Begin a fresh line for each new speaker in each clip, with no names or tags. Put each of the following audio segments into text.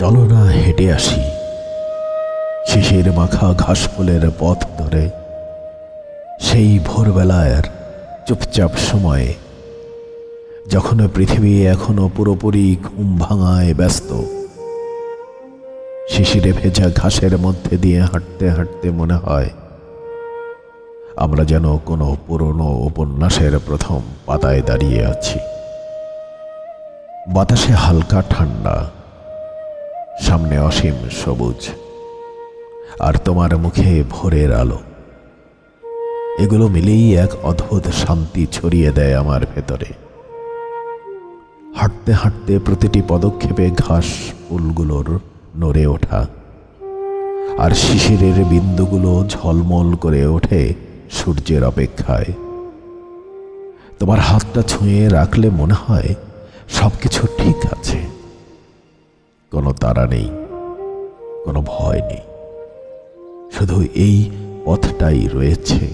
চলো না হেঁটে আসি শিশির মাখা ঘাসফুলের পথ ধরে, সেই ভোরবেলার চুপচাপ সময়ে, যখন পৃথিবী এখনো পুরোপুরি ঘুম ভাঙায় ব্যস্ত। শিশিরে ভেজা ঘাসের মধ্যে দিয়ে হাঁটতে হাঁটতে মনে হয় আমরা যেন কোনো পুরনো উপন্যাসের প্রথম পাতায় দাঁড়িয়ে আছি। বাতাসে হালকা ঠান্ডা, সামনে অসীম সবুজ, আর তোমার মুখে ভোরের আলো। এগুলো মিলেই এক অদ্ভুত শান্তি ছড়িয়ে দেয় আমার ভেতরে। হাঁটতে হাঁটতে প্রতিটি পদক্ষেপে ঘাস ফুলগুলোর নড়ে ওঠা আর শিশিরের বিন্দুগুলো ঝলমল করে ওঠে সূর্যের অপেক্ষায়। তোমার হাতটা ছুঁয়ে রাখলে মনে হয় সবকিছু ঠিক আছে, কোনো তাড়া নেই, কোনো ভয় নেই, শুধু এই পথটাই রয়েছে,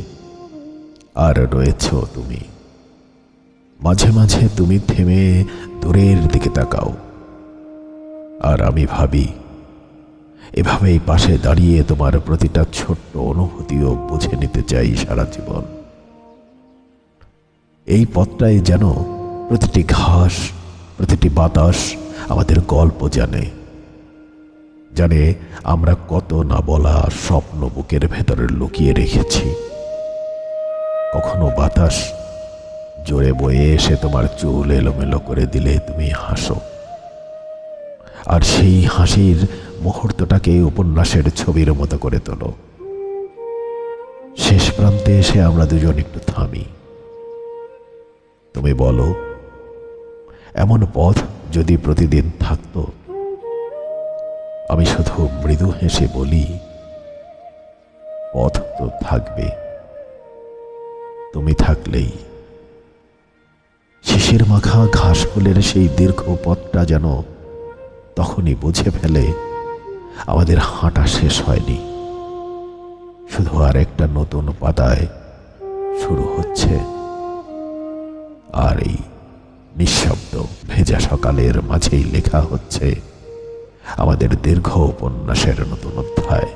আর রয়েছো তুমি। মাঝে মাঝে তুমি থেমে দূরের দিকে তাকাও, আর আমি ভাবি এভাবেই পাশে দাঁড়িয়ে তোমার প্রতিটা ছোট্ট অনুভূতিও বুঝে নিতে চাই সারা জীবন। এই পথটাই যেন প্রতিটি ঘাস, প্রতিটি বাতাস আমাদের গল্প জানে আমরা কত না বলা স্বপ্ন বুকের ভেতরে লুকিয়ে রেখেছি। কখনো বাতাস জোরে বয়ে এসে তোমার চুল এলোমেলো করে দিলে তুমি হাসো, আর সেই হাসির মুহূর্তটাকে উপন্যাসের ছবির মতো করে তোলো। শেষ প্রান্তে এসে আমরা দুজন একটু থামি। তুমি বলো, এমন পথ যদি প্রতিদিন থাকতো? আমি শুধু মৃদু হেসে বলি, পথ তো থাকবে, তুমি থাকলেই। শিশির মাখা ঘাস ফুলের সেই দীর্ঘ পথটা যেন তখনই বুঝে ফেলে আমাদের হাঁটা শেষ হয়নি, শুধু আর একটা নতুন পাতায় শুরু হচ্ছে। আর এই নিঃশব্দ ভেজা সকালের মাঝেই লেখা হচ্ছে আমাদের দীর্ঘ উপন্যাসের নতুন অধ্যায়।